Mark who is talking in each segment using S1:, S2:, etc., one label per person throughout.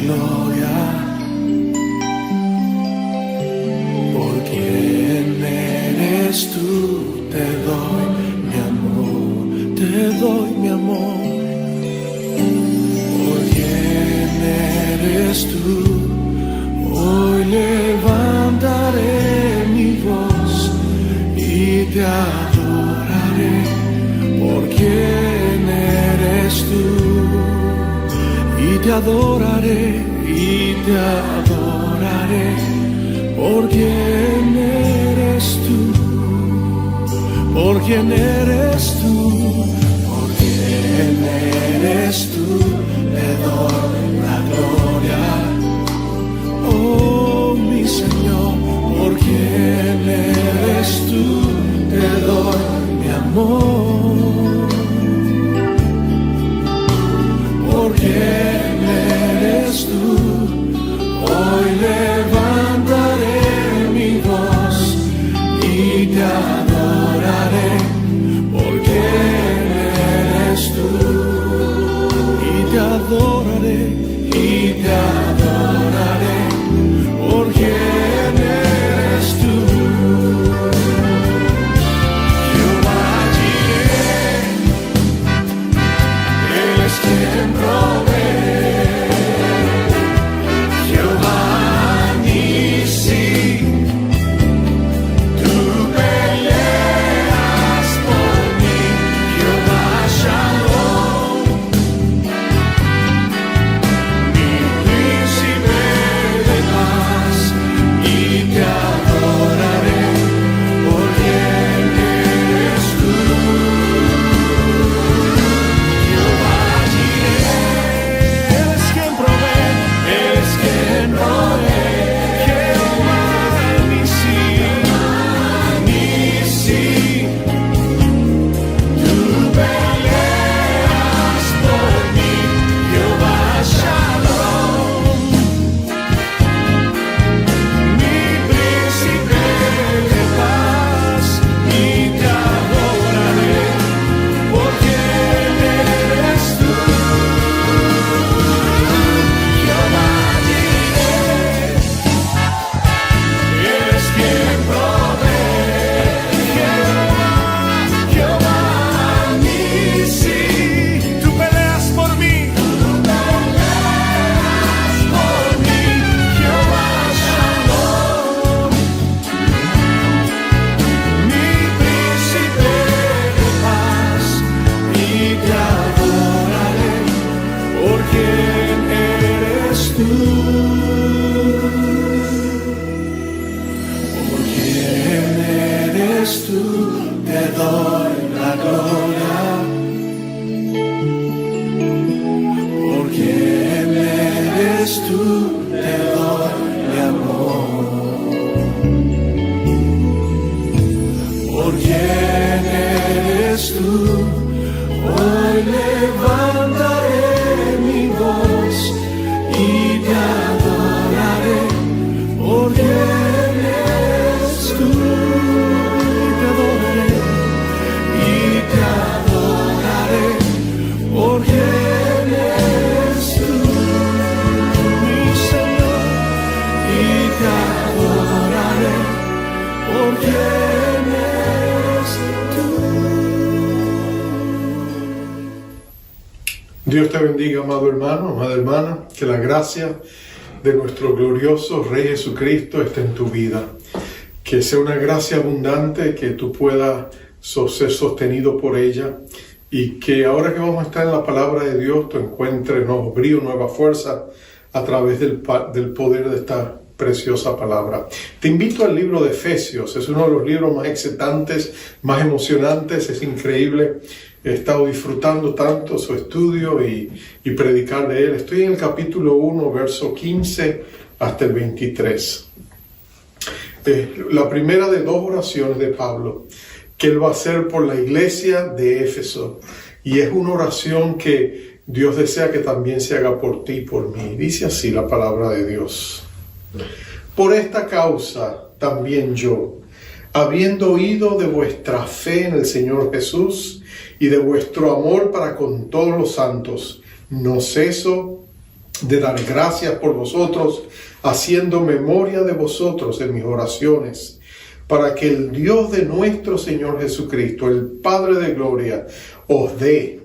S1: gloria. Por quien eres tú, te doy mi amor, te doy mi amor. Por quien eres tú, hoy levantaré mi voz y te adoraré. Por quien eres tú, y te adoraré, y te adoraré. Por quien eres tú, por quien eres tú, por quien eres tú, te doy la gloria. Oh, mi Señor, por quien eres tú, te doy mi amor. Por quien eres tú, hoy levantaré mi voz y te adoraré. Por quien eres tú, y te adoraré, y te adoraré. Por quien eres tú, Jehová Jireh, Él es quien provee. Jehová Nissi, tú peleas por mí. Jehová Shalom, mi príncipe de paz, y te adoraré. Por quien eres tú, Jehová Jireh, Él es quien provee, Él es quien provee. Jehová Nissi, Nissi, tú peleas por mí. Jehová Shalom, mi príncipe de paz, y te adoraré. Por quien eres tú, Jehová Jireh, Él es quien provee. Jehová Nissi, tú peleas por mí. Jehová Shalom, mi príncipe de paz, y te adoraré. Por quien eres tú, por quien eres tú, te doy la gloria. Por quien eres tú, te doy mi amor. Por quien eres tú, hoy levantaré mi voz y te adoraré. Por quien eres tú, y te adoraré, y te adoraré. Por quien eres tú, mi Señor, y te adoraré. Por quien eres tú.
S2: Dios te bendiga, amado hermano, amada hermana, que la gracia de nuestro glorioso Rey Jesucristo esté en tu vida. Que sea una gracia abundante, que tú puedas ser sostenido por ella, y que ahora que vamos a estar en la palabra de Dios, tú encuentres nuevo brío, nueva fuerza a través del poder de esta preciosa palabra. Te invito al libro de Efesios. Es uno de los libros más excitantes, más emocionantes. Es increíble. He estado disfrutando tanto su estudio y predicar de él. Estoy en el capítulo 1, verso 15 hasta el 23. La primera de dos oraciones de Pablo que él va a hacer por la iglesia de Éfeso. Y es una oración que Dios desea que también se haga por ti y por mí. Dice así la palabra de Dios. Por esta causa también yo, habiendo oído de vuestra fe en el Señor Jesús y de vuestro amor para con todos los santos, no ceso de dar gracias por vosotros, haciendo memoria de vosotros en mis oraciones, para que el Dios de nuestro Señor Jesucristo, el Padre de gloria, os dé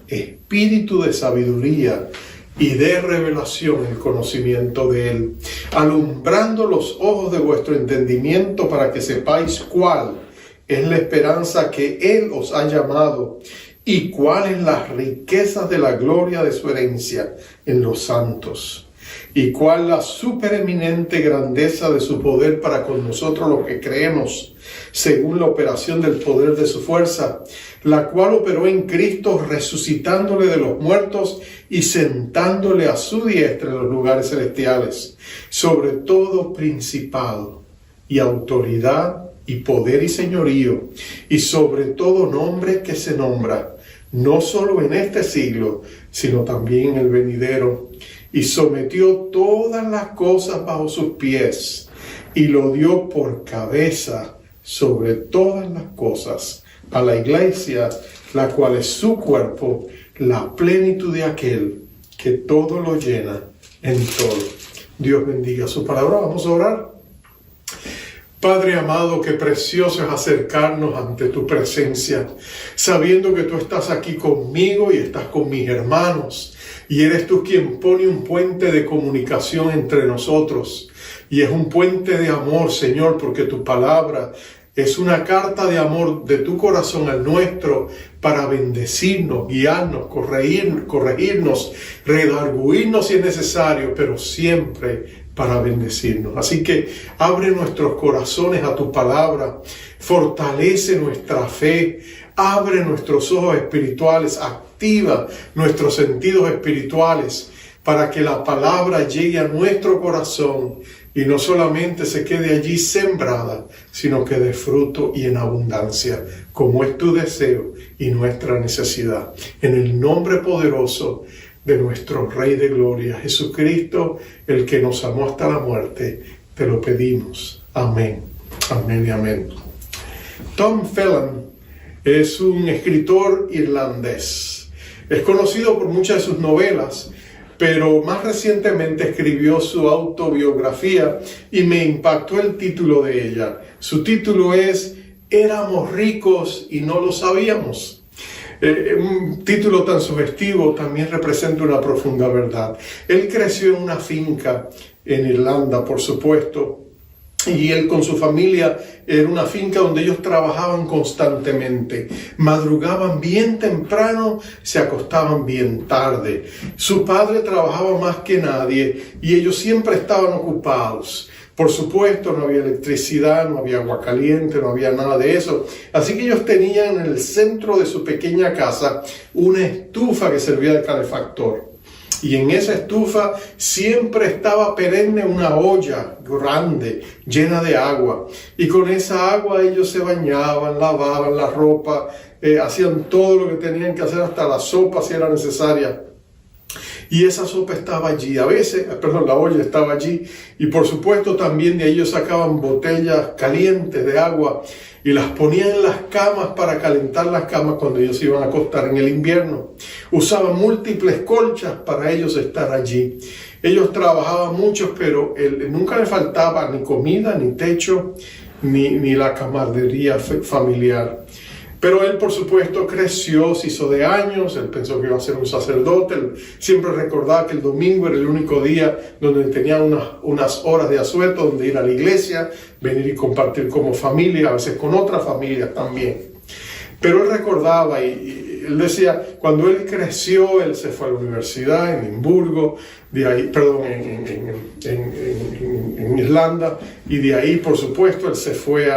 S2: espíritu de sabiduría y de revelación, el conocimiento de Él, alumbrando los ojos de vuestro entendimiento, para que sepáis cuál es la esperanza que Él os ha llamado, y cuáles las riquezas de la gloria de su herencia en los santos, y cuál la supereminente grandeza de su poder para con nosotros los que creemos, según la operación del poder de su fuerza, la cual operó en Cristo, resucitándole de los muertos y sentándole a su diestra en los lugares celestiales, sobre todo principado y autoridad y poder y señorío, y sobre todo nombre que se nombra, no solo en este siglo, sino también en el venidero, y sometió todas las cosas bajo sus pies, y lo dio por cabeza sobre todas las cosas a la iglesia, la cual es su cuerpo, la plenitud de aquel que todo lo llena en todo. Dios bendiga su palabra. Vamos a orar. Padre amado, qué precioso es acercarnos ante tu presencia, sabiendo que tú estás aquí conmigo y estás con mis hermanos, y eres tú quien pone un puente de comunicación entre nosotros, y es un puente de amor, Señor, porque tu palabra es una carta de amor de tu corazón al nuestro, para bendecirnos, guiarnos, corregirnos, redarguirnos si es necesario, pero siempre para bendecirnos. Así que abre nuestros corazones a tu palabra, fortalece nuestra fe, abre nuestros ojos espirituales, activa nuestros sentidos espirituales, para que la palabra llegue a nuestro corazón y no solamente se quede allí sembrada, sino que dé fruto y en abundancia, como es tu deseo y nuestra necesidad. En el nombre poderoso de nuestro Rey de Gloria, Jesucristo, el que nos amó hasta la muerte, te lo pedimos. Amén. Amén y amén. Tom Phelan es un escritor irlandés. Es conocido por muchas de sus novelas, pero más recientemente escribió su autobiografía y me impactó el título de ella. Su título es Éramos ricos y no lo sabíamos. Un título tan sugestivo también representa una profunda verdad. Él creció en una finca en Irlanda, por supuesto, y él con su familia era una finca donde ellos trabajaban constantemente. Madrugaban bien temprano, se acostaban bien tarde. Su padre trabajaba más que nadie y ellos siempre estaban ocupados. Por supuesto, no había electricidad, no había agua caliente, no había nada de eso. Así que ellos tenían en el centro de su pequeña casa una estufa que servía de calefactor. Y en esa estufa siempre estaba perenne una olla grande, llena de agua. Y con esa agua ellos se bañaban, lavaban la ropa, hacían todo lo que tenían que hacer, hasta la sopa si era necesaria. Y esa sopa estaba allí, la olla estaba allí. Y por supuesto también de ellos sacaban botellas calientes de agua y las ponían en las camas para calentar las camas cuando ellos iban a acostar en el invierno. Usaban múltiples colchas para ellos estar allí. Ellos trabajaban mucho, pero nunca les faltaba ni comida, ni techo, ni la camaradería familiar. Pero él, por supuesto, creció, se hizo de años, él pensó que iba a ser un sacerdote, él siempre recordaba que el domingo era el único día donde tenía unas horas de asueto, donde ir a la iglesia, venir y compartir como familia, a veces con otras familias también. Pero él recordaba y él decía, cuando él creció, él se fue a la universidad en Edimburgo, en Irlanda, y de ahí, por supuesto, él se fue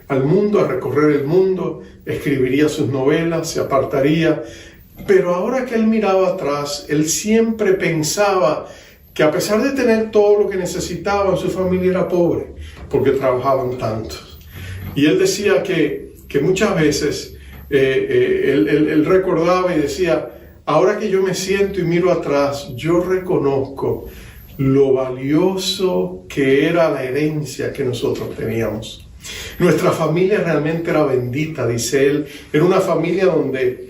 S2: al mundo, a recorrer el mundo, escribiría sus novelas, se apartaría. Pero ahora que él miraba atrás, él siempre pensaba que a pesar de tener todo lo que necesitaban, su familia era pobre, porque trabajaban tanto. Y él decía que muchas veces él recordaba y decía, ahora que yo me siento y miro atrás, yo reconozco lo valioso que era la herencia que nosotros teníamos. Nuestra familia realmente era bendita, dice él. Era una familia donde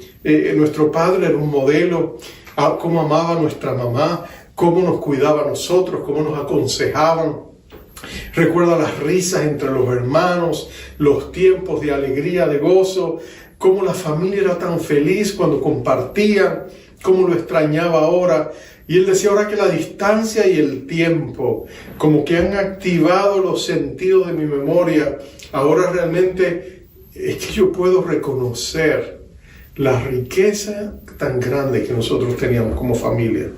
S2: nuestro padre era un modelo. cómo amaba a nuestra mamá, cómo nos cuidaba a nosotros, cómo nos aconsejaban. Recuerda las risas entre los hermanos, los tiempos de alegría, de gozo, cómo la familia era tan feliz cuando compartían, cómo lo extrañaba ahora. Y él decía, ahora que la distancia y el tiempo como que han activado los sentidos de mi memoria, ahora realmente es que yo puedo reconocer la riqueza tan grande que nosotros teníamos como familia.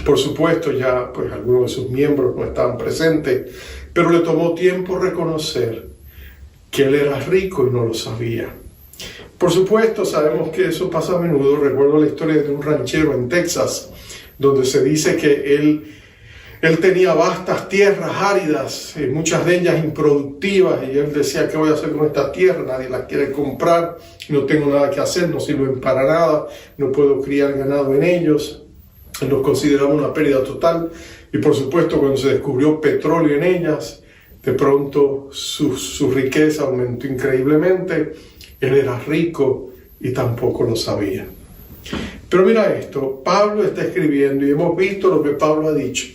S2: Por supuesto, ya pues algunos de sus miembros no estaban presentes, pero le tomó tiempo reconocer que él era rico y no lo sabía. Por supuesto, sabemos que eso pasa a menudo. Recuerdo la historia de un ranchero en Texas, donde se dice que él tenía vastas tierras áridas, muchas de ellas improductivas, y él decía, ¿qué voy a hacer con esta tierra? Nadie las quiere comprar, no tengo nada que hacer, no sirven para nada, no puedo criar ganado en ellos. Los consideraba una pérdida total, y por supuesto cuando se descubrió petróleo en ellas, de pronto su riqueza aumentó increíblemente. Él era rico y tampoco lo sabía. Pero mira esto, Pablo está escribiendo y hemos visto lo que Pablo ha dicho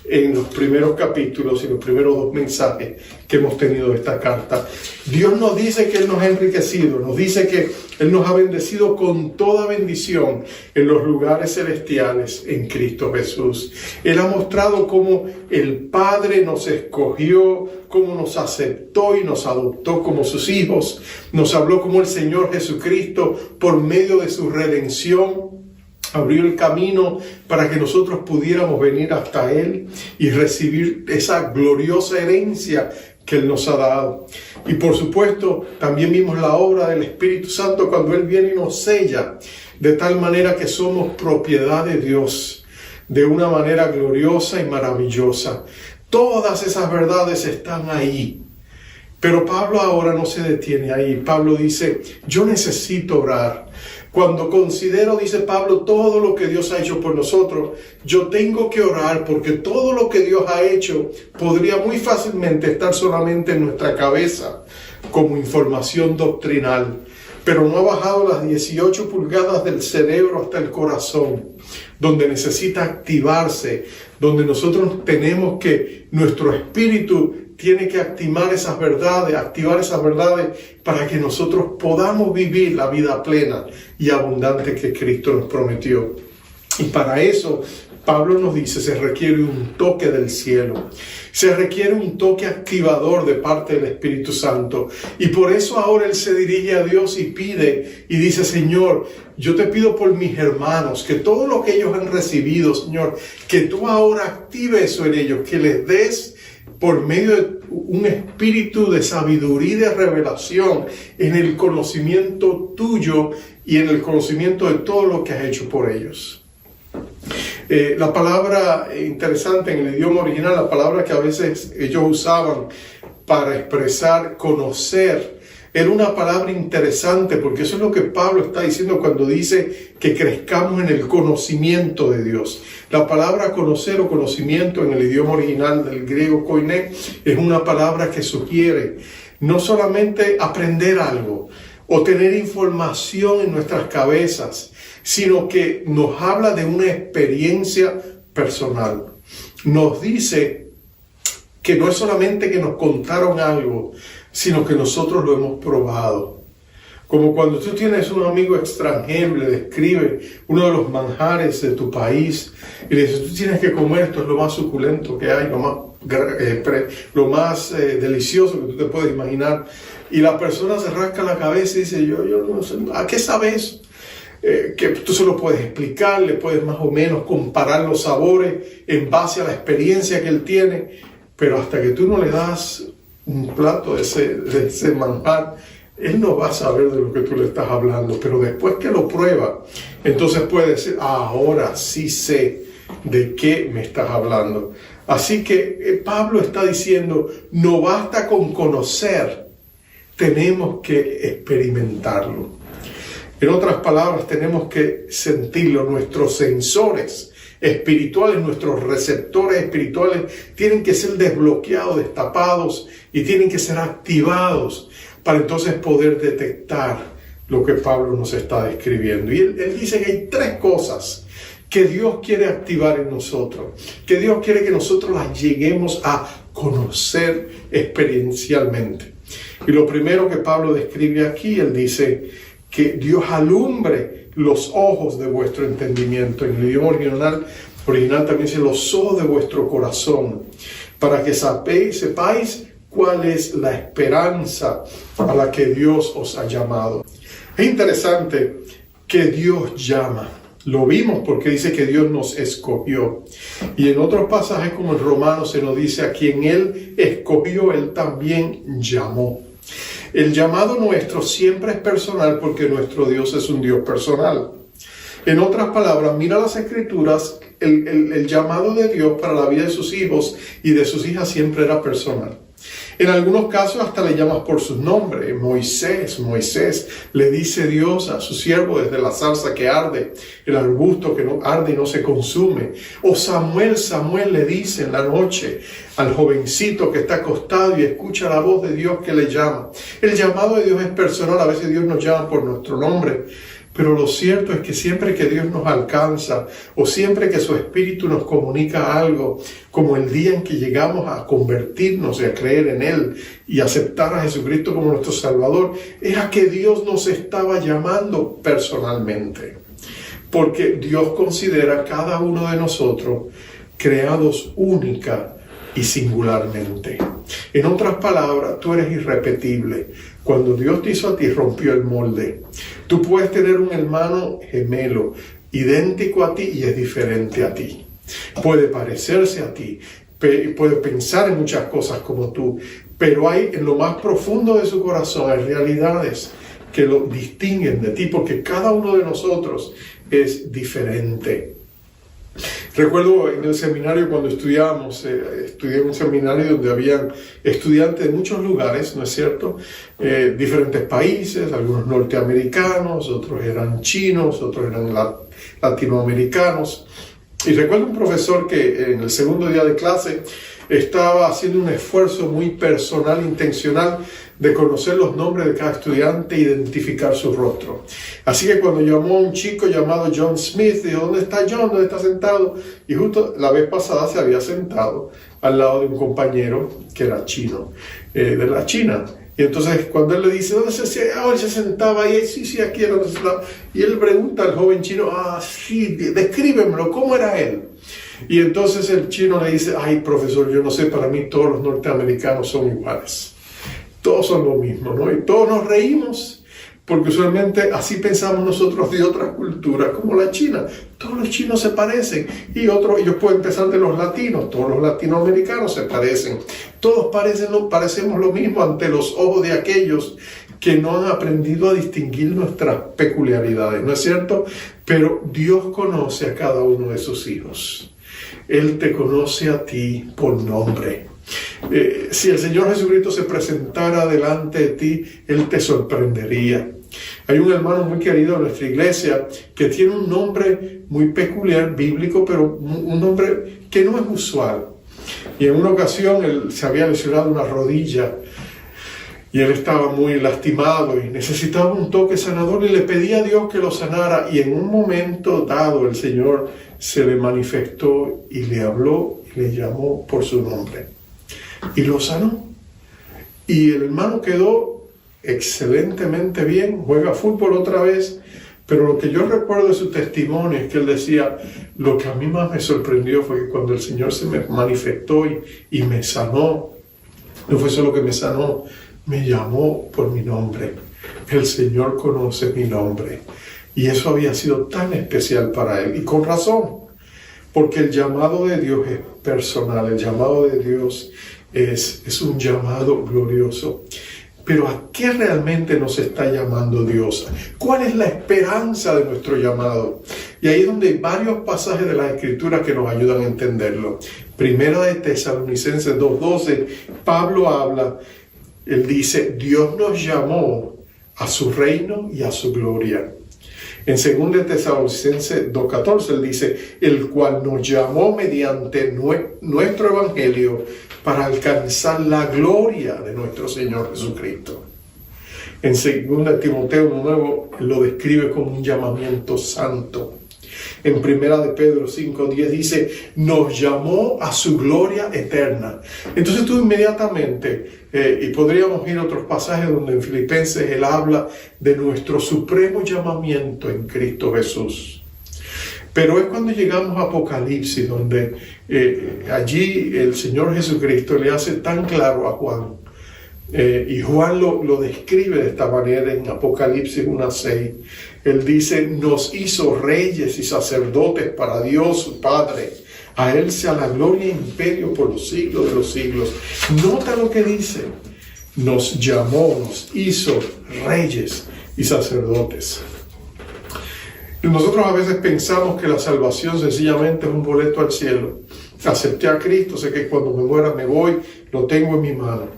S2: en los primeros capítulos y los primeros 2 mensajes que hemos tenido de esta carta. Dios nos dice que Él nos ha enriquecido, nos dice que Él nos ha bendecido con toda bendición en los lugares celestiales en Cristo Jesús. Él ha mostrado cómo el Padre nos escogió, cómo nos aceptó y nos adoptó como sus hijos. Nos habló como el Señor Jesucristo, por medio de su redención, abrió el camino para que nosotros pudiéramos venir hasta Él y recibir esa gloriosa herencia que Él nos ha dado. Y por supuesto, también vimos la obra del Espíritu Santo cuando Él viene y nos sella, de tal manera que somos propiedad de Dios, de una manera gloriosa y maravillosa. Todas esas verdades están ahí. Pero Pablo ahora no se detiene ahí. Pablo dice, yo necesito orar. Cuando considero, dice Pablo, todo lo que Dios ha hecho por nosotros, yo tengo que orar porque todo lo que Dios ha hecho podría muy fácilmente estar solamente en nuestra cabeza como información doctrinal, pero no ha bajado las 18 pulgadas del cerebro hasta el corazón, donde necesita activarse, donde nosotros tenemos que, nuestro espíritu tiene que activar esas verdades para que nosotros podamos vivir la vida plena y abundante que Cristo nos prometió. Y para eso, Pablo nos dice, se requiere un toque del cielo, se requiere un toque activador de parte del Espíritu Santo. Y por eso ahora él se dirige a Dios y pide, y dice, Señor, yo te pido por mis hermanos, que todo lo que ellos han recibido, Señor, que tú ahora actives eso en ellos, que les des por medio de un espíritu de sabiduría y de revelación en el conocimiento tuyo y en el conocimiento de todo lo que has hecho por ellos. La palabra interesante en el idioma original, la palabra que a veces ellos usaban para expresar conocer, era una palabra interesante porque eso es lo que Pablo está diciendo cuando dice que crezcamos en el conocimiento de Dios. La palabra conocer o conocimiento en el idioma original del griego koiné es una palabra que sugiere no solamente aprender algo o tener información en nuestras cabezas, sino que nos habla de una experiencia personal. Nos dice que no es solamente que nos contaron algo, sino que nosotros lo hemos probado. Como cuando tú tienes un amigo extranjero y le describe uno de los manjares de tu país y le dices, tú tienes que comer, esto es lo más suculento que hay, lo más delicioso que tú te puedes imaginar. Y la persona se rasca la cabeza y dice, yo no sé, ¿a qué sabes? Que tú se lo puedes explicar, le puedes más o menos comparar los sabores en base a la experiencia que él tiene, pero hasta que tú no le das un plato de ese manjar, él no va a saber de lo que tú le estás hablando, pero después que lo prueba, entonces puede decir, ahora sí sé de qué me estás hablando. Así que Pablo está diciendo, no basta con conocer, tenemos que experimentarlo. En otras palabras, tenemos que sentirlo. Nuestros sensores espirituales, nuestros receptores espirituales tienen que ser desbloqueados, destapados y tienen que ser activados para entonces poder detectar lo que Pablo nos está describiendo. Y él dice que hay 3 cosas que Dios quiere activar en nosotros, que Dios quiere que nosotros las lleguemos a conocer experiencialmente. Y lo primero que Pablo describe aquí, él dice que Dios alumbre los ojos de vuestro entendimiento. En el idioma original también dice los ojos de vuestro corazón, para que sepáis cuál es la esperanza a la que Dios os ha llamado. Es interesante que Dios llama. Lo vimos porque dice que Dios nos escogió. Y en otros pasajes como en Romanos se nos dice a quien Él escogió, Él también llamó. El llamado nuestro siempre es personal porque nuestro Dios es un Dios personal. En otras palabras, mira las Escrituras, el llamado de Dios para la vida de sus hijos y de sus hijas siempre era personal. En algunos casos hasta le llamas por sus nombres. Moisés, le dice Dios a su siervo desde la zarza que arde, el arbusto que no arde y no se consume. O Samuel le dice en la noche al jovencito que está acostado y escucha la voz de Dios que le llama. El llamado de Dios es personal, a veces Dios nos llama por nuestro nombre. Pero lo cierto es que siempre que Dios nos alcanza o siempre que su Espíritu nos comunica algo, como el día en que llegamos a convertirnos y a creer en Él y aceptar a Jesucristo como nuestro Salvador, es a que Dios nos estaba llamando personalmente. Porque Dios considera a cada uno de nosotros creados única y singularmente. En otras palabras, tú eres irrepetible. Cuando Dios te hizo a ti, rompió el molde. Tú puedes tener un hermano gemelo, idéntico a ti y es diferente a ti. Puede parecerse a ti, puede pensar en muchas cosas como tú, pero hay en lo más profundo de su corazón hay realidades que lo distinguen de ti, porque cada uno de nosotros es diferente. Recuerdo en el seminario cuando estudiábamos, estudié en un seminario donde habían estudiantes de muchos lugares, ¿no es cierto? Diferentes países, algunos norteamericanos, otros eran chinos, otros eran latinoamericanos. Y recuerdo un profesor que en el segundo día de clase estaba haciendo un esfuerzo muy personal, intencional, de conocer los nombres de cada estudiante e identificar su rostro. Así que cuando llamó a un chico llamado John Smith, dijo, ¿dónde está John? ¿Dónde está sentado? Y justo la vez pasada se había sentado al lado de un compañero que era chino, de la China. Y entonces cuando él le dice, ¿dónde se sentaba? Él se sentaba ahí, sí, aquí era donde se sentaba. Y él pregunta al joven chino, sí, descríbemelo, ¿cómo era él? Y entonces el chino le dice, ay, profesor, yo no sé, para mí todos los norteamericanos son iguales. Todos son lo mismo, ¿no? Y todos nos reímos, porque usualmente así pensamos nosotros de otras culturas, como la China. Todos los chinos se parecen, y ellos pueden pensar de los latinos, todos los latinoamericanos se parecen. Todos parecemos lo mismo ante los ojos de aquellos que no han aprendido a distinguir nuestras peculiaridades, ¿no es cierto? Pero Dios conoce a cada uno de sus hijos. Él te conoce a ti por nombre. Si el Señor Jesucristo se presentara delante de ti, Él te sorprendería. Hay un hermano muy querido de nuestra iglesia que tiene un nombre muy peculiar, bíblico, pero un nombre que no es usual. Y en una ocasión él se había lesionado una rodilla y él estaba muy lastimado y necesitaba un toque sanador y le pedía a Dios que lo sanara, y en un momento dado el Señor se le manifestó y le habló y le llamó por su nombre y lo sanó. Y el hermano quedó excelentemente bien, juega fútbol otra vez, pero lo que yo recuerdo de su testimonio es que él decía, lo que a mí más me sorprendió fue que cuando el Señor se me manifestó y me sanó, no fue solo que me sanó, me llamó por mi nombre. El Señor conoce mi nombre. Y eso había sido tan especial para él, y con razón, porque el llamado de Dios es personal, el llamado de Dios es un llamado glorioso. Pero ¿a qué realmente nos está llamando Dios? ¿Cuál es la esperanza de nuestro llamado? Y ahí es donde hay varios pasajes de las Escrituras que nos ayudan a entenderlo. Primera de Tesalonicenses 2:12, Pablo habla, él dice, Dios nos llamó a su reino y a su gloria. En 2 de Tesalonicenses 2:14 él dice, el cual nos llamó mediante nuestro evangelio para alcanzar la gloria de nuestro Señor Jesucristo. En 2 Timoteo 1:9 lo describe como un llamamiento santo. En 1 de Pedro 5:10 dice, nos llamó a su gloria eterna. Entonces tú inmediatamente, y podríamos ir a otros pasajes donde en Filipenses él habla de nuestro supremo llamamiento en Cristo Jesús. Pero es cuando llegamos a Apocalipsis donde allí el Señor Jesucristo le hace tan claro a Juan, y Juan lo describe de esta manera en Apocalipsis 1:6. Él dice, nos hizo reyes y sacerdotes para Dios su Padre. A Él sea la gloria e imperio por los siglos de los siglos. Nota lo que dice. Nos llamó, nos hizo reyes y sacerdotes. Nosotros a veces pensamos que la salvación sencillamente es un boleto al cielo. Acepté a Cristo, sé que cuando me muera me voy, lo tengo en mi mano.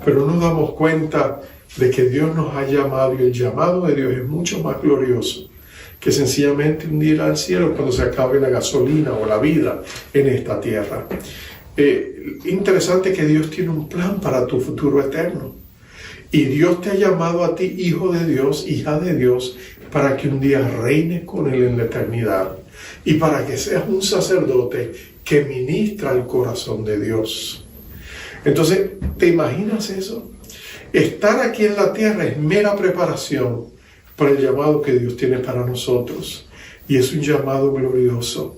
S2: Pero nos damos cuenta de que Dios nos ha llamado, y el llamado de Dios es mucho más glorioso que sencillamente un ir al cielo cuando se acabe la gasolina o la vida en esta tierra. Interesante que Dios tiene un plan para tu futuro eterno. Y Dios te ha llamado a ti, hijo de Dios, hija de Dios, para que un día reines con Él en la eternidad. Y para que seas un sacerdote que ministra el corazón de Dios. Entonces, ¿te imaginas eso? Estar aquí en la tierra es mera preparación para el llamado que Dios tiene para nosotros. Y es un llamado glorioso.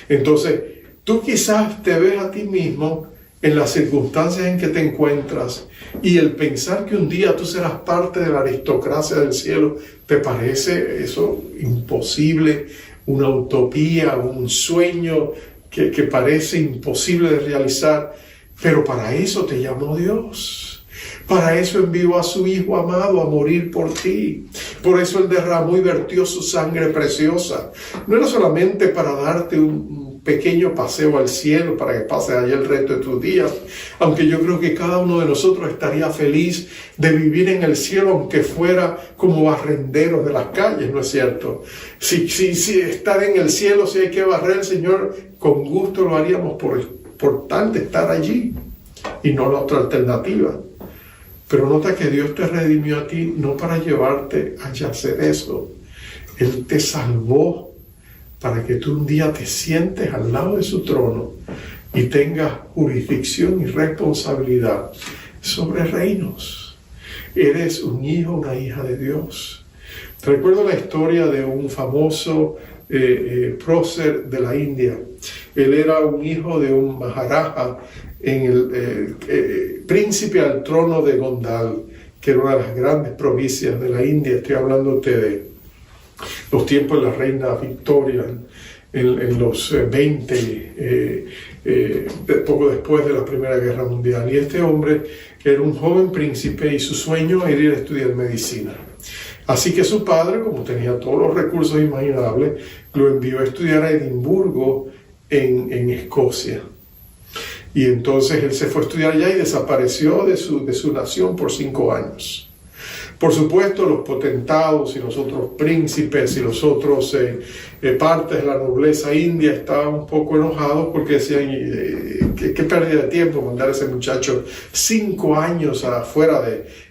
S2: Entonces, tú quizás te ves a ti mismo en las circunstancias en que te encuentras, y el pensar que un día tú serás parte de la aristocracia del cielo, ¿te parece eso imposible? Una utopía, un sueño que parece imposible de realizar. Pero para eso te llamó Dios. Para eso envió a su Hijo amado a morir por ti. Por eso Él derramó y vertió su sangre preciosa. No era solamente para darte un pequeño paseo al cielo, para que pases allá el resto de tus días. Aunque yo creo que cada uno de nosotros estaría feliz de vivir en el cielo, aunque fuera como barrenderos de las calles, ¿no es cierto? Si estar en el cielo, si hay que barrer, Señor, con gusto lo haríamos por tal de estar allí y no la otra alternativa. Pero nota que Dios te redimió a ti no para llevarte a hacer eso. Él te salvó para que tú un día te sientes al lado de su trono y tengas jurisdicción y responsabilidad sobre reinos. Eres un hijo, una hija de Dios. Recuerdo la historia de un famoso prócer de la India. Él era un hijo de un maharaja, príncipe al trono de Gondal, que era una de las grandes provincias de la India. Estoy hablándote de los tiempos de la reina Victoria, en los 20, poco después de la Primera Guerra Mundial. Y este hombre era un joven príncipe y su sueño era ir a estudiar medicina. Así que su padre, como tenía todos los recursos imaginables, lo envió a estudiar a Edimburgo, en Escocia. Y entonces él se fue a estudiar allá y desapareció de su nación por 5 años. Por supuesto, los potentados y los otros príncipes y los otros partes de la nobleza india estaban un poco enojados porque decían, qué pérdida de tiempo mandar a ese muchacho 5 años afuera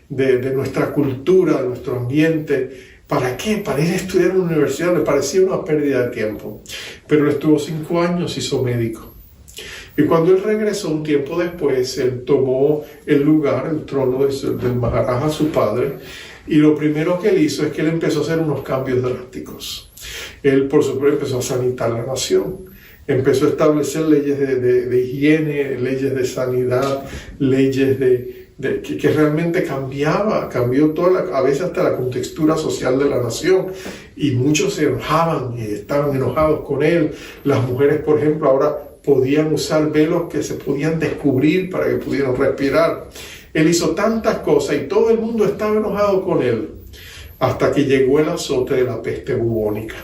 S2: de nuestra cultura, de nuestro ambiente. ¿Para qué? Para ir a estudiar en una universidad. Le parecía una pérdida de tiempo. Pero él estuvo 5 años, hizo médico. Y cuando él regresó un tiempo después, él tomó el lugar, el trono del Maharaja, su padre, y lo primero que él hizo es que él empezó a hacer unos cambios drásticos. Él, por supuesto, empezó a sanitar la nación. Empezó a establecer leyes de higiene, leyes de sanidad, leyes que realmente cambió a veces hasta la contextura social de la nación, y muchos se enojaban y estaban enojados con él. Las mujeres, por ejemplo, ahora podían usar velos que se podían descubrir para que pudieran respirar. Él hizo tantas cosas y todo el mundo estaba enojado con él, hasta que llegó el azote de la peste bubónica.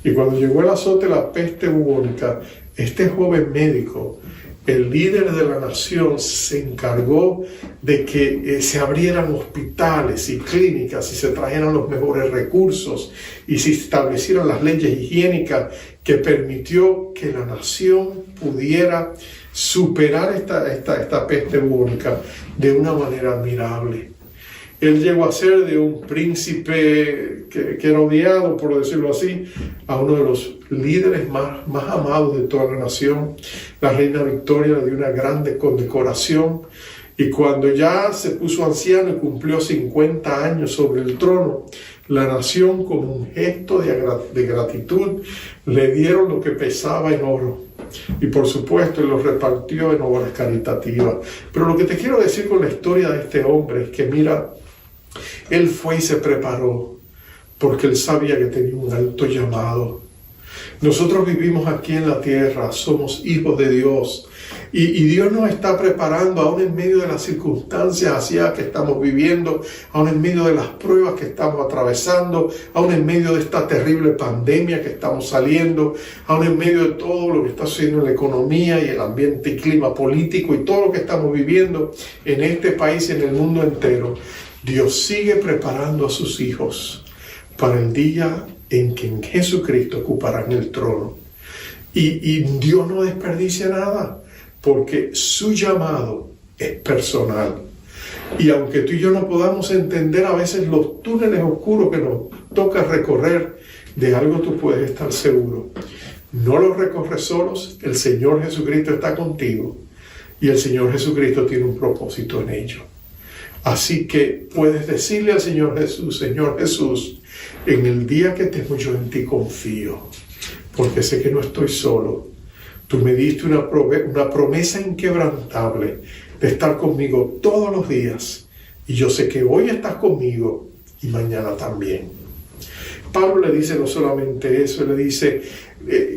S2: Y cuando llegó el azote de la peste bubónica, este joven médico, el líder de la nación, se encargó de que se abrieran hospitales y clínicas y se trajeran los mejores recursos y se establecieran las leyes higiénicas que permitió que la nación pudiera superar esta peste bubónica de una manera admirable. Él llegó a ser de un príncipe que era odiado, por decirlo así, a uno de los líderes más amados de toda la nación. La reina Victoria le dio una grande condecoración, y cuando ya se puso anciano y cumplió 50 años sobre el trono, la nación, como un gesto de gratitud, le dieron lo que pesaba en oro. Y por supuesto, él lo repartió en obras caritativas. Pero lo que te quiero decir con la historia de este hombre es que, mira, él fue y se preparó porque él sabía que tenía un alto llamado. Nosotros vivimos aquí en la tierra, somos hijos de Dios, y Dios nos está preparando aún en medio de las circunstancias así que estamos viviendo, aún en medio de las pruebas que estamos atravesando, aún en medio de esta terrible pandemia que estamos saliendo, aún en medio de todo lo que está sucediendo en la economía y el ambiente y clima político y todo lo que estamos viviendo en este país y en el mundo entero. Dios sigue preparando a sus hijos para el día en que en Jesucristo ocuparán el trono. Y Dios no desperdicia nada, porque su llamado es personal. Y aunque tú y yo no podamos entender a veces los túneles oscuros que nos toca recorrer, de algo tú puedes estar seguro: no los recorres solos, el Señor Jesucristo está contigo, y el Señor Jesucristo tiene un propósito en ello. Así que puedes decirle al Señor Jesús: Señor Jesús, en el día que tengo yo en ti confío, porque sé que no estoy solo. Tú me diste una promesa inquebrantable de estar conmigo todos los días, y yo sé que hoy estás conmigo y mañana también. Pablo le dice no solamente eso, le dice: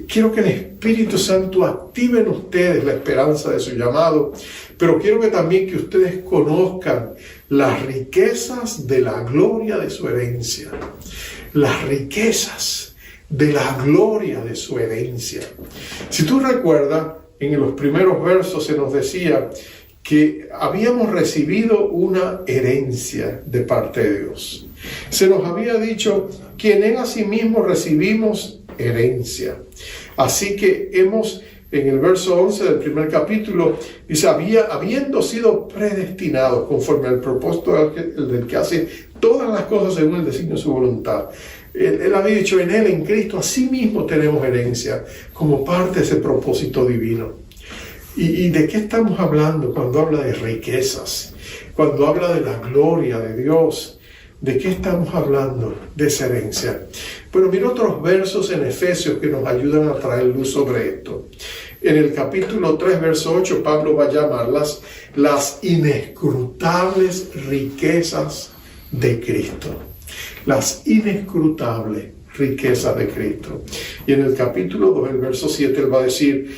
S2: quiero que el Espíritu Santo active en ustedes la esperanza de su llamado, pero quiero que también que ustedes conozcan las riquezas de la gloria de su herencia. Las riquezas de la gloria de su herencia. Si tú recuerdas, en los primeros versos se nos decía que habíamos recibido una herencia de parte de Dios. Se nos había dicho que en Él asimismo recibimos herencia. Así que en el verso 11 del primer capítulo, dice: habiendo sido predestinados conforme al propósito del que hace todas las cosas según el designio de su voluntad. Él había dicho: en Él, en Cristo, asimismo tenemos herencia como parte de ese propósito divino. ¿Y de qué estamos hablando cuando habla de riquezas? Cuando habla de la gloria de Dios, ¿de qué estamos hablando de esa herencia? Bueno, mira otros versos en Efesios que nos ayudan a traer luz sobre esto. En el capítulo 3, verso 8, Pablo va a llamarlas las inescrutables riquezas de Cristo. Las inescrutables riquezas de Cristo. Y en el capítulo 2, el verso 7, él va a decir: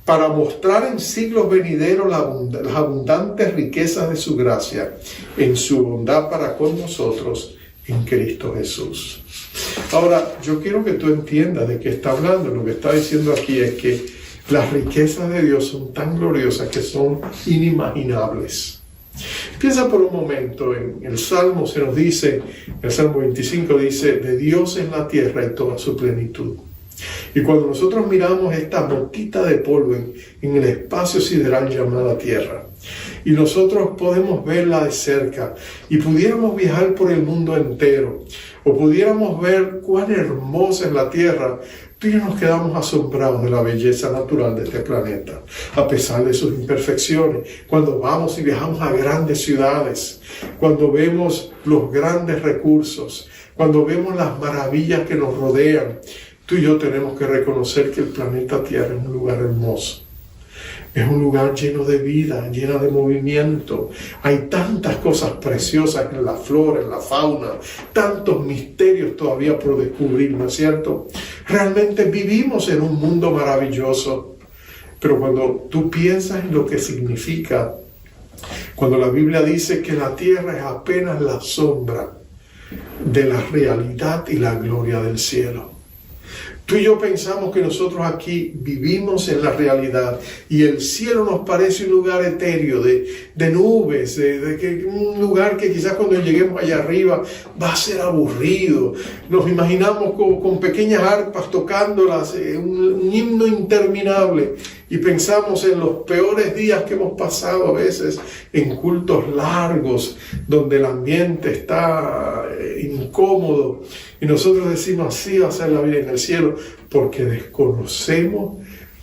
S2: para mostrar en siglos venideros las abundantes riquezas de su gracia, en su bondad para con nosotros en Cristo Jesús. Ahora, yo quiero que tú entiendas de qué está hablando. Lo que está diciendo aquí es que las riquezas de Dios son tan gloriosas que son inimaginables. Piensa por un momento, en el Salmo se nos dice, el Salmo 25 dice: de Dios es la tierra y toda su plenitud. Y cuando nosotros miramos esta motita de polvo en el espacio sideral llamada Tierra, y nosotros podemos verla de cerca, y pudiéramos viajar por el mundo entero, o pudiéramos ver cuán hermosa es la Tierra, tú y yo nos quedamos asombrados de la belleza natural de este planeta, a pesar de sus imperfecciones. Cuando vamos y viajamos a grandes ciudades, cuando vemos los grandes recursos, cuando vemos las maravillas que nos rodean, tú y yo tenemos que reconocer que el planeta Tierra es un lugar hermoso. Es un lugar lleno de vida, lleno de movimiento. Hay tantas cosas preciosas en la flora, en la fauna, tantos misterios todavía por descubrir, ¿no es cierto? Realmente vivimos en un mundo maravilloso. Pero cuando tú piensas en lo que significa, cuando la Biblia dice que la tierra es apenas la sombra de la realidad y la gloria del cielo. Tú y yo pensamos que nosotros aquí vivimos en la realidad y el cielo nos parece un lugar etéreo de nubes, un lugar que quizás cuando lleguemos allá arriba va a ser aburrido. Nos imaginamos con pequeñas arpas tocándolas, un himno interminable. y pensamos en los peores días que hemos pasado a veces en cultos largos, donde el ambiente está incómodo, y nosotros decimos así va a ser la vida en el cielo, porque desconocemos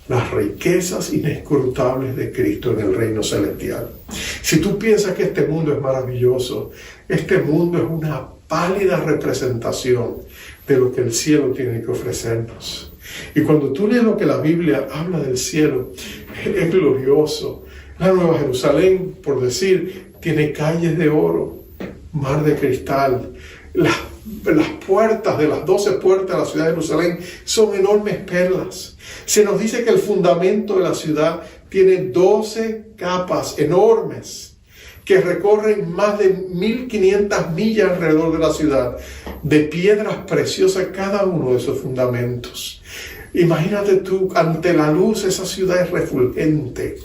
S2: las riquezas inescrutables de Cristo en el reino celestial. Si tú piensas que este mundo es maravilloso, este mundo es una pálida representación de lo que el cielo tiene que ofrecernos. Y cuando tú lees lo que la Biblia habla del cielo, es glorioso. La Nueva Jerusalén, por decir, tiene calles de oro, mar de cristal. Las puertas de las 12 puertas de la ciudad de Jerusalén son enormes perlas. Se nos dice que el fundamento de la ciudad tiene 12 capas enormes que recorren más de 1500 millas alrededor de la ciudad, de piedras preciosas cada uno de esos fundamentos. Imagínate tú, ante la luz, esa ciudad es refulgente,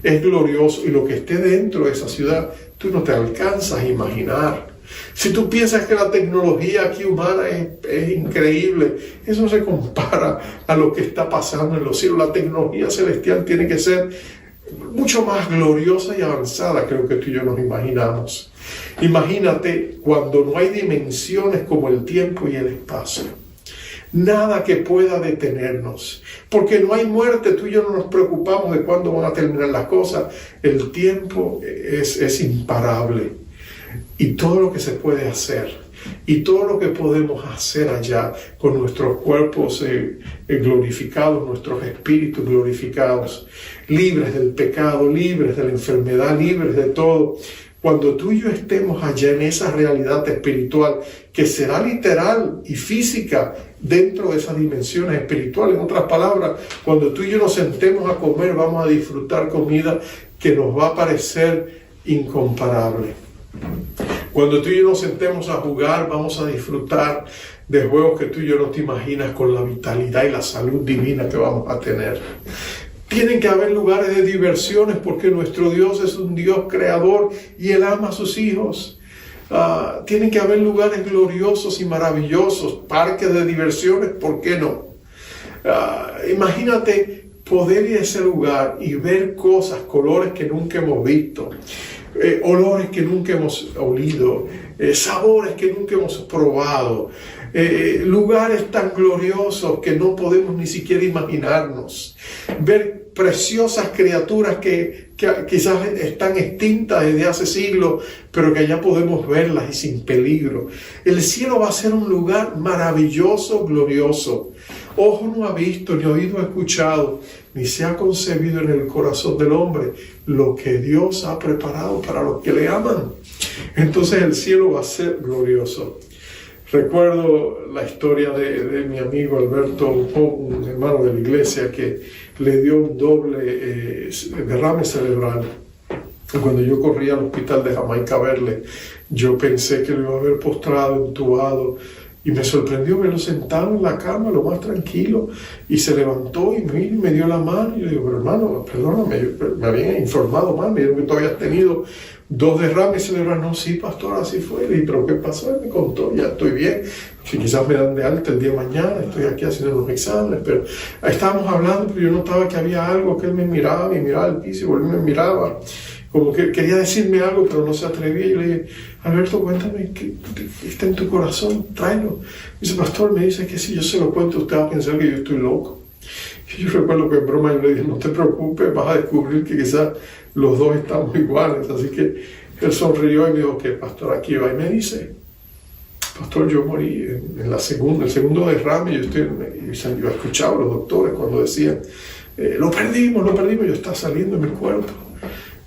S2: es glorioso, y lo que esté dentro de esa ciudad, tú no te alcanzas a imaginar. Si tú piensas que la tecnología aquí humana es increíble, eso no se compara a lo que está pasando en los cielos. La tecnología celestial tiene que ser mucho más gloriosa y avanzada que lo que tú y yo nos imaginamos. Imagínate cuando no hay dimensiones como el tiempo y el espacio. Nada que pueda detenernos, porque no hay muerte. Tú y yo no nos preocupamos de cuándo van a terminar las cosas. El tiempo es imparable. Y todo lo que se puede hacer, y todo lo que podemos hacer allá con nuestros cuerpos glorificados, nuestros espíritus glorificados, libres del pecado, libres de la enfermedad, libres de todo. Cuando tú y yo estemos allá en esa realidad espiritual, que será literal y física dentro de esas dimensiones espirituales. En otras palabras, cuando tú y yo nos sentemos a comer, vamos a disfrutar comida que nos va a parecer incomparable. Cuando tú y yo nos sentemos a jugar, vamos a disfrutar de juegos que tú y yo no te imaginas, con la vitalidad y la salud divina que vamos a tener. Tienen que haber lugares de diversiones, porque nuestro Dios es un Dios creador y Él ama a sus hijos. Tienen que haber lugares gloriosos y maravillosos, parques de diversiones, ¿por qué no? Imagínate poder ir a ese lugar y ver cosas, colores que nunca hemos visto. Olores que nunca hemos olido, sabores que nunca hemos probado, lugares tan gloriosos que no podemos ni siquiera imaginarnos, ver preciosas criaturas que quizás están extintas desde hace siglos, pero que allá podemos verlas y sin peligro. El cielo va a ser un lugar maravilloso, glorioso. Ojo no ha visto, ni oído ha escuchado, ni se ha concebido en el corazón del hombre lo que Dios ha preparado para los que le aman. Entonces el cielo va a ser glorioso. Recuerdo la historia de mi amigo Alberto, un hermano de la iglesia, que le dio un doble derrame cerebral. Cuando yo corrí al hospital de Jamaica a verle, yo pensé que lo iba a ver postrado, entubado, y me sorprendió verlo sentado en la cama, lo más tranquilo, y se levantó y me dio la mano. Y yo digo, pero hermano, perdóname, me habían informado mal, me dijeron que tú habías tenido 2 derrames cerebrales. No, sí, pastor, así fue. Y pero ¿qué pasó? Él me contó, ya estoy bien. Si quizás me dan de alta el día de mañana, estoy aquí haciendo los exámenes, pero estábamos hablando, pero yo notaba que había algo, que él me miraba al piso y volvió y me miraba, como que quería decirme algo, pero no se atrevía. Y yo le dije, Alberto, cuéntame, ¿qué está en tu corazón? Tráelo. Dice, pastor, me dice que si yo se lo cuento, usted va a pensar que yo estoy loco. Y yo recuerdo que en broma yo le dije, no te preocupes, vas a descubrir que quizás los dos estamos iguales. Así que él sonrió y me dijo, que pastor, aquí va. Y me dice, pastor, yo morí en el segundo derrame. Yo he escuchado a los doctores cuando decían, lo perdimos, yo estaba saliendo de mi cuerpo.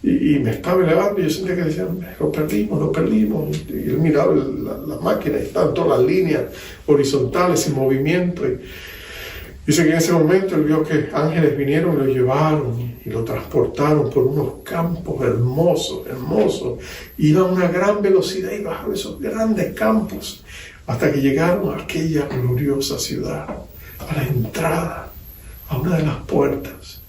S2: Y me estaba elevando y yo sentía que decían, lo perdimos. Y él miraba la máquina y estaban todas las líneas horizontales en movimiento. Y dice que en ese momento él vio que ángeles vinieron y lo llevaron y lo transportaron por unos campos hermosos. Iba a una gran velocidad y bajo esos grandes campos hasta que llegaron a aquella gloriosa ciudad, a la entrada, a una de las puertas.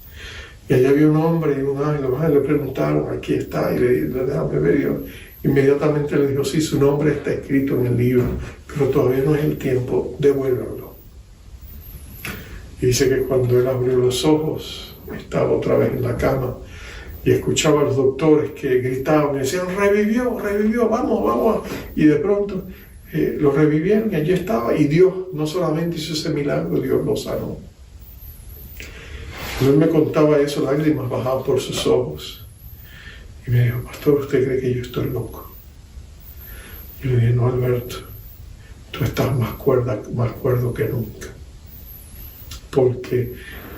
S2: Y allá había un hombre y un ángel. Los ángeles le preguntaron, aquí está, y le déjame ver. Y inmediatamente le dijo, sí, su nombre está escrito en el libro, pero todavía no es el tiempo, devuélvanlo. Y dice que cuando él abrió los ojos, estaba otra vez en la cama y escuchaba a los doctores que gritaban y decían, revivió, vamos. Y de pronto lo revivieron y allí estaba. Y Dios no solamente hizo ese milagro, Dios lo sanó. Cuando él me contaba eso, lágrimas bajaban por sus ojos. Y me dijo, pastor, ¿usted cree que yo estoy loco? Y le dije, no, Alberto, tú estás más cuerdo que nunca. Porque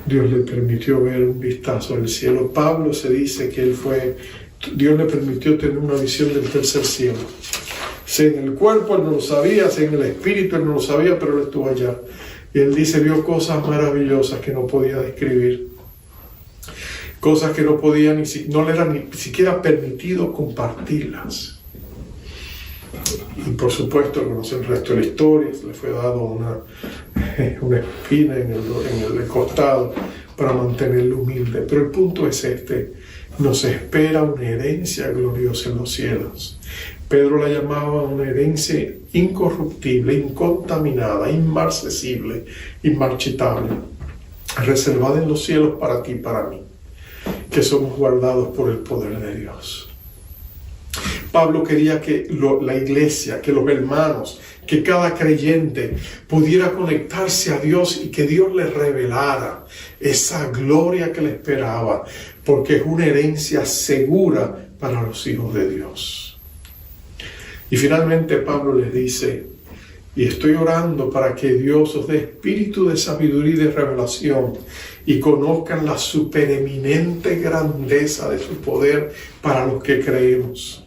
S2: Dios le permitió ver un vistazo del cielo. Pablo se dice que Dios le permitió tener una visión del tercer cielo. Si en el cuerpo él no lo sabía, si en el espíritu él no lo sabía, pero él estuvo allá. Y él dice, vio cosas maravillosas que no podía describir. Cosas que no le era ni siquiera permitido compartirlas. Y por supuesto, conocen el resto de la historia, le fue dado una espina en el costado para mantenerlo humilde. Pero el punto es nos espera una herencia gloriosa en los cielos. Pedro la llamaba una herencia incorruptible, incontaminada, inmarcesible, inmarchitable, reservada en los cielos para ti y para mí, que somos guardados por el poder de Dios. Pablo quería que la iglesia, que los hermanos, que cada creyente pudiera conectarse a Dios y que Dios les revelara esa gloria que le esperaba, porque es una herencia segura para los hijos de Dios. Y finalmente Pablo les dice, y estoy orando para que Dios os dé espíritu de sabiduría y de revelación y conozcan la supereminente grandeza de su poder para los que creemos.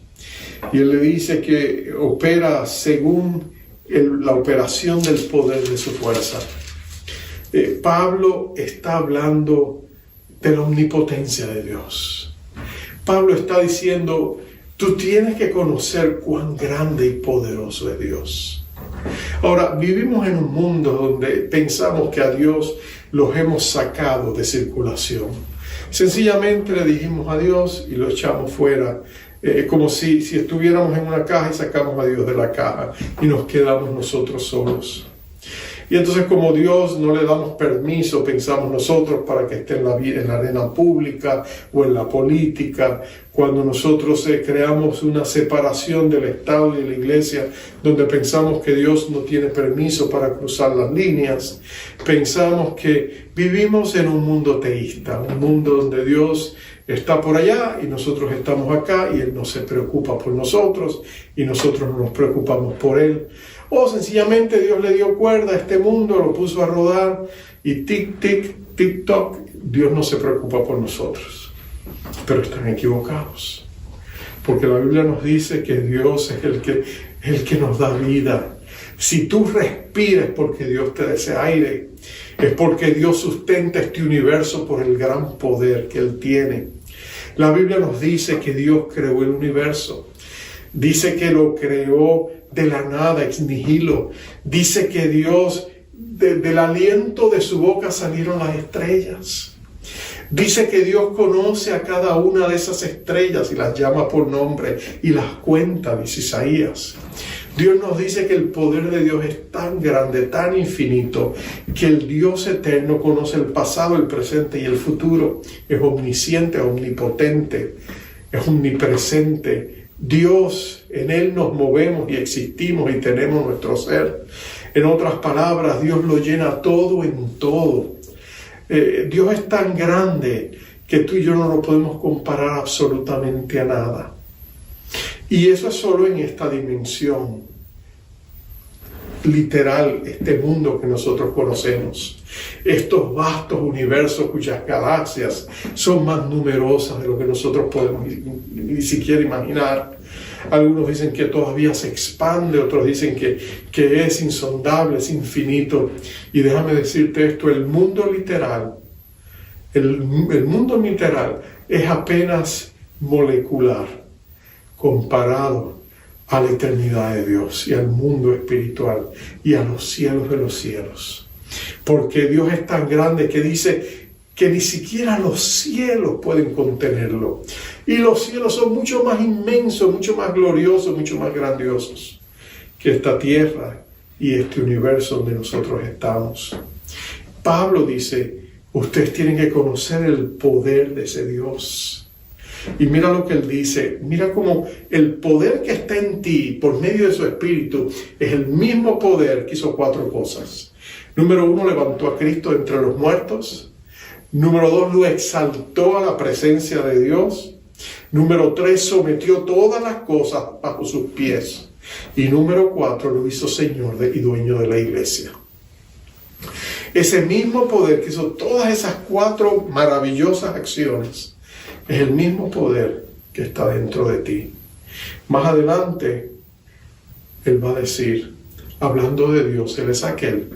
S2: Y él le dice que opera según la operación del poder de su fuerza. Pablo está hablando de la omnipotencia de Dios. Pablo está diciendo, tú tienes que conocer cuán grande y poderoso es Dios. Ahora, vivimos en un mundo donde pensamos que a Dios los hemos sacado de circulación. Sencillamente le dijimos a Dios y lo echamos fuera, como si estuviéramos en una caja y sacamos a Dios de la caja y nos quedamos nosotros solos. Y entonces, como Dios no le damos permiso, pensamos nosotros, para que esté en la arena pública o en la política, cuando nosotros creamos una separación del Estado y de la Iglesia, donde pensamos que Dios no tiene permiso para cruzar las líneas, pensamos que vivimos en un mundo teísta, un mundo donde Dios está por allá y nosotros estamos acá y Él no se preocupa por nosotros y nosotros no nos preocupamos por Él. O sencillamente Dios le dio cuerda a este mundo, lo puso a rodar y tic-toc, Dios no se preocupa por nosotros. Pero están equivocados, porque la Biblia nos dice que Dios es el que nos da vida. Si tú respiras porque Dios te da ese aire, es porque Dios sustenta este universo por el gran poder que Él tiene. La Biblia nos dice que Dios creó el universo. Dice que lo creó de la nada, ex nihilo. Dice que Dios, del aliento de su boca salieron las estrellas. Dice que Dios conoce a cada una de esas estrellas y las llama por nombre y las cuenta, dice Isaías. Dios nos dice que el poder de Dios es tan grande, tan infinito, que el Dios eterno conoce el pasado, el presente y el futuro. Es omnisciente, omnipotente, es omnipresente. Dios, en Él nos movemos y existimos y tenemos nuestro ser. En otras palabras, Dios lo llena todo en todo. Dios es tan grande que tú y yo no lo podemos comparar absolutamente a nada. Y eso es solo en esta dimensión literal, este mundo que nosotros conocemos. Estos vastos universos cuyas galaxias son más numerosas de lo que nosotros podemos ni siquiera imaginar. Algunos dicen que todavía se expande, otros dicen que es insondable, es infinito. Y déjame decirte esto, el mundo literal es apenas molecular comparado a la eternidad de Dios y al mundo espiritual y a los cielos de los cielos. Porque Dios es tan grande que dice que ni siquiera los cielos pueden contenerlo. Y los cielos son mucho más inmensos, mucho más gloriosos, mucho más grandiosos que esta tierra y este universo donde nosotros estamos. Pablo dice, Ustedes tienen que conocer el poder de ese Dios. Y mira lo que Él dice. Mira cómo el poder que está en ti por medio de su Espíritu es el mismo poder que hizo 4 cosas. Número 1, levantó a Cristo entre los muertos. Número 2, lo exaltó a la presencia de Dios. Número 3, sometió todas las cosas bajo sus pies. Y número 4, lo hizo Señor y dueño de la iglesia. Ese mismo poder que hizo todas esas 4 maravillosas acciones es el mismo poder que está dentro de ti. Más adelante, Él va a decir, hablando de Dios, Él es aquel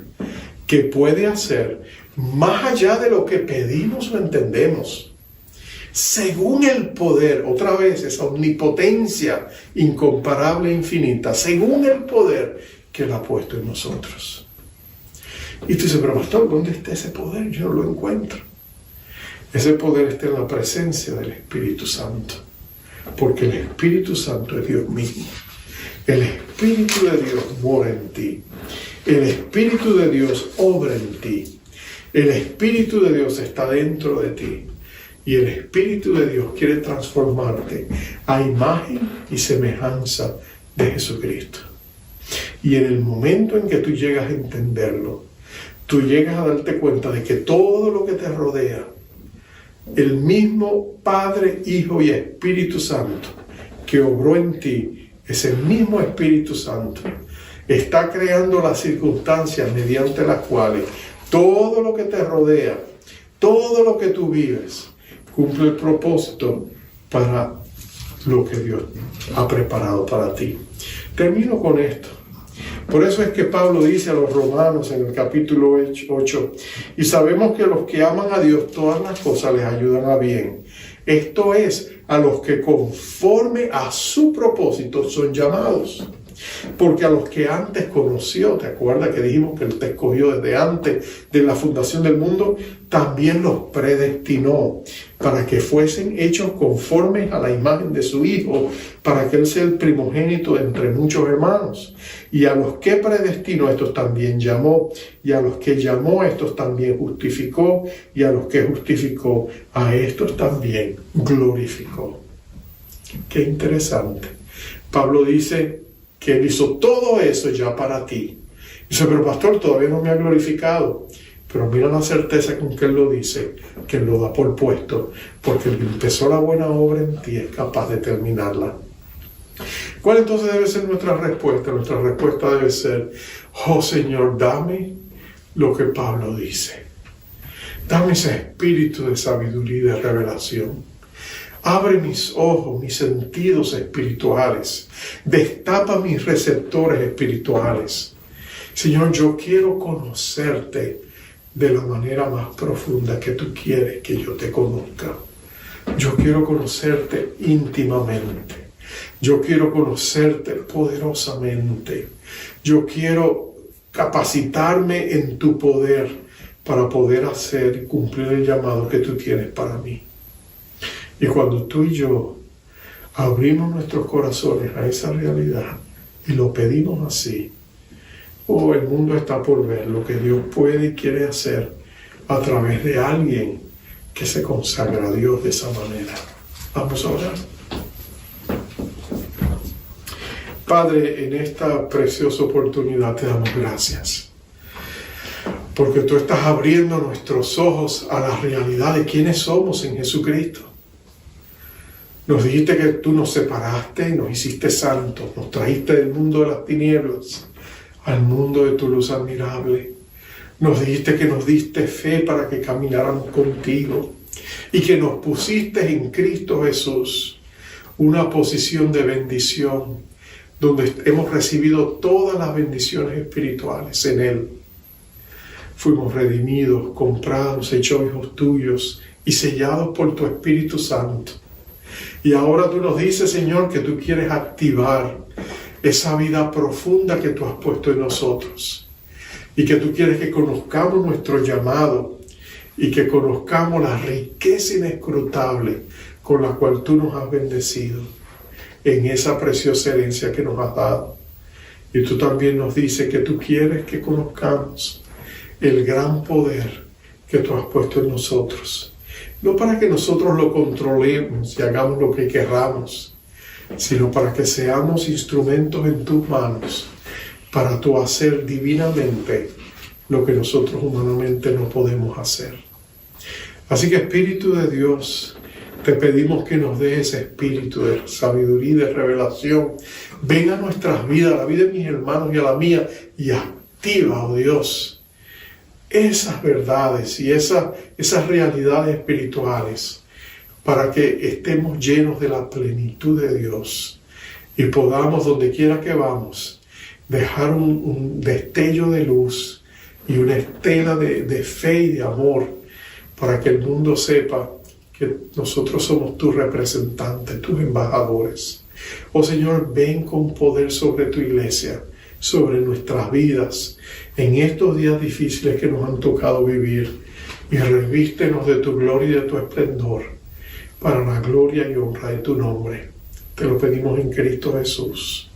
S2: que puede hacer más allá de lo que pedimos o entendemos, según el poder, otra vez esa omnipotencia incomparable e infinita, según el poder que Él ha puesto en nosotros. Y tú dices, pero pastor, ¿dónde está ese poder? Yo no lo encuentro. Ese poder está en la presencia del Espíritu Santo, porque el Espíritu Santo es Dios mismo. El Espíritu de Dios mora en ti. El Espíritu de Dios obra en ti. El Espíritu de Dios está dentro de ti. Y el Espíritu de Dios quiere transformarte a imagen y semejanza de Jesucristo. Y en el momento en que tú llegas a entenderlo, tú llegas a darte cuenta de que todo lo que te rodea, el mismo Padre, Hijo y Espíritu Santo que obró en ti, ese mismo Espíritu Santo está creando las circunstancias mediante las cuales todo lo que te rodea, todo lo que tú vives, cumple el propósito para lo que Dios ha preparado para ti. Termino con esto. Por eso es que Pablo dice a los romanos en el capítulo 8, y sabemos que a los que aman a Dios todas las cosas les ayudan a bien. Esto es, a los que conforme a su propósito son llamados. Porque a los que antes conoció, ¿te acuerdas que dijimos que Él te escogió desde antes de la fundación del mundo? También los predestinó para que fuesen hechos conformes a la imagen de su Hijo, para que Él sea el primogénito entre muchos hermanos. Y a los que predestinó, estos también llamó, y a los que llamó, estos también justificó, y a los que justificó, a estos también glorificó. Qué interesante. Pablo dice que Él hizo todo eso ya para ti. Dice, pero pastor, todavía no me ha glorificado. Pero mira la certeza con que Él lo dice, que Él lo da por puesto, porque el que empezó la buena obra en ti es capaz de terminarla. ¿Cuál entonces debe ser nuestra respuesta? Nuestra respuesta debe ser, oh Señor, dame lo que Pablo dice. Dame ese espíritu de sabiduría y de revelación. Abre mis ojos, mis sentidos espirituales. Destapa mis receptores espirituales. Señor, yo quiero conocerte de la manera más profunda que tú quieres que yo te conozca. Yo quiero conocerte íntimamente. Yo quiero conocerte poderosamente. Yo quiero capacitarme en tu poder para poder hacer y cumplir el llamado que tú tienes para mí. Y cuando tú y yo abrimos nuestros corazones a esa realidad y lo pedimos así, el mundo está por ver lo que Dios puede y quiere hacer a través de alguien que se consagra a Dios de esa manera. Vamos a orar. Padre, en esta preciosa oportunidad te damos gracias, porque tú estás abriendo nuestros ojos a la realidad de quiénes somos en Jesucristo. Nos dijiste que tú nos separaste y nos hiciste santos, nos trajiste del mundo de las tinieblas al mundo de tu luz admirable. Nos dijiste que nos diste fe para que camináramos contigo y que nos pusiste en Cristo Jesús una posición de bendición donde hemos recibido todas las bendiciones espirituales en Él. Fuimos redimidos, comprados, hechos hijos tuyos y sellados por tu Espíritu Santo. Y ahora tú nos dices, Señor, que tú quieres activar esa vida profunda que tú has puesto en nosotros. Y que tú quieres que conozcamos nuestro llamado y que conozcamos la riqueza inescrutable con la cual tú nos has bendecido en esa preciosa herencia que nos has dado. Y tú también nos dices que tú quieres que conozcamos el gran poder que tú has puesto en nosotros. No para que nosotros lo controlemos y hagamos lo que querramos, sino para que seamos instrumentos en tus manos, para tú hacer divinamente lo que nosotros humanamente no podemos hacer. Así que, Espíritu de Dios, te pedimos que nos des ese espíritu de sabiduría y de revelación. Ven a nuestras vidas, a la vida de mis hermanos y a la mía, y activa, oh Dios, esas verdades y esas realidades espirituales, para que estemos llenos de la plenitud de Dios y podamos, donde quiera que vamos, dejar un destello de luz y una estela de fe y de amor, para que el mundo sepa que nosotros somos tus representantes, tus embajadores. Oh Señor, ven con poder sobre tu iglesia, sobre nuestras vidas, en estos días difíciles que nos han tocado vivir, y revístenos de tu gloria y de tu esplendor, para la gloria y honra de tu nombre. Te lo pedimos en Cristo Jesús.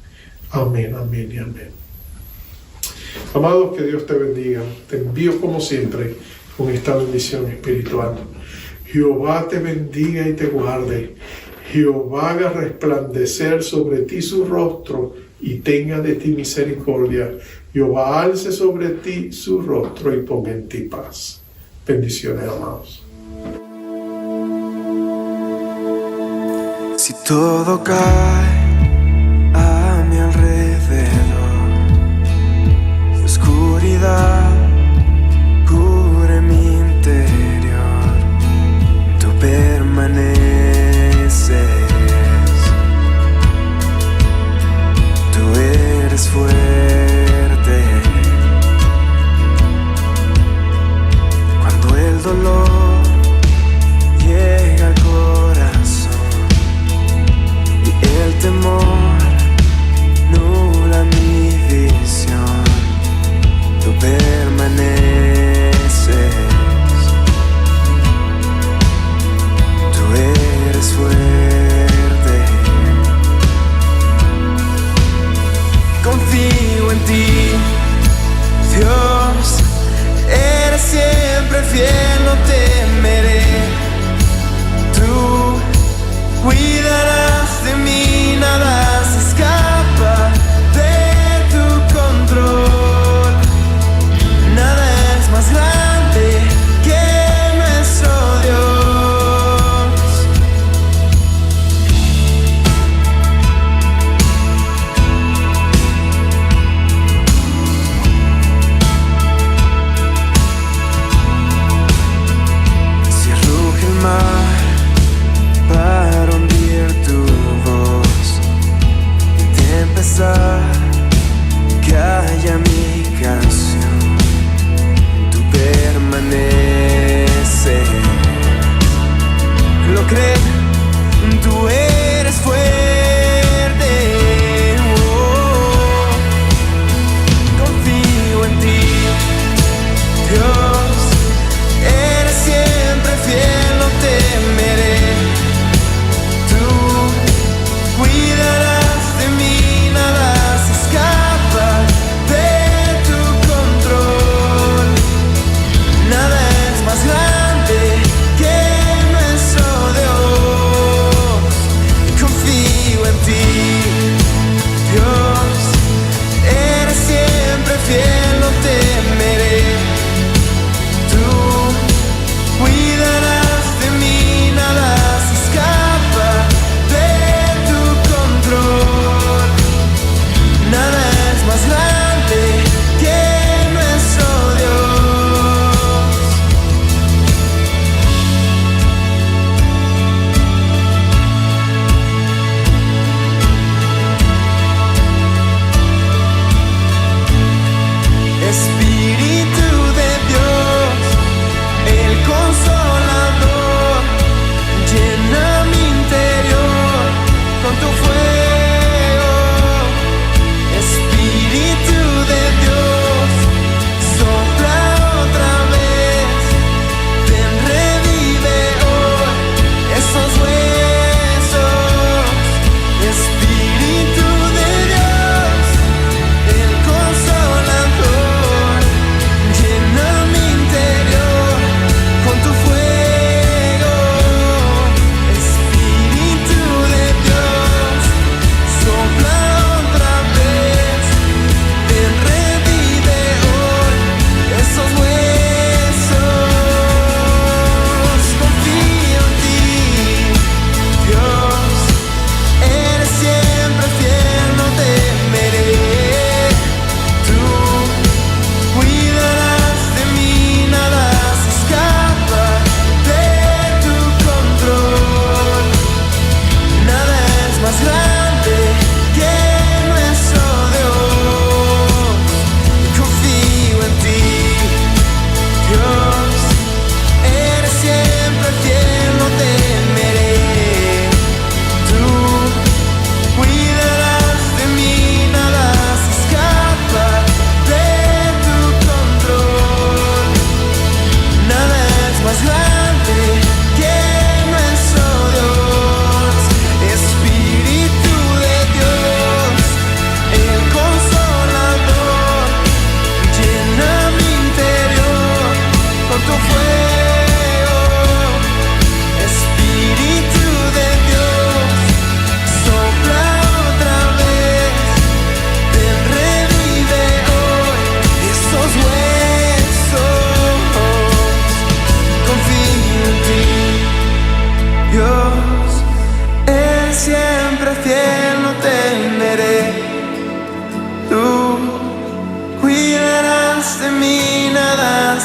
S2: Amén, amén y amén. Amados, que Dios te bendiga. Te envío como siempre con esta bendición espiritual. Jehová te bendiga y te guarde. Jehová haga resplandecer sobre ti su rostro y tenga de ti misericordia. Jehová alce sobre ti su rostro y ponga en ti paz. Bendiciones, amados.
S1: Si todo cae a mi alrededor, si oscuridad cubre mi interior, tú permaneces, tú eres fuerte. Cuando el dolor llega al corazón y el temor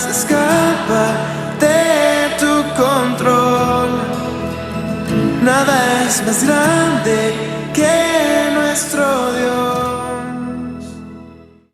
S3: se escapa de tu control. Nada es más grande que nuestro Dios.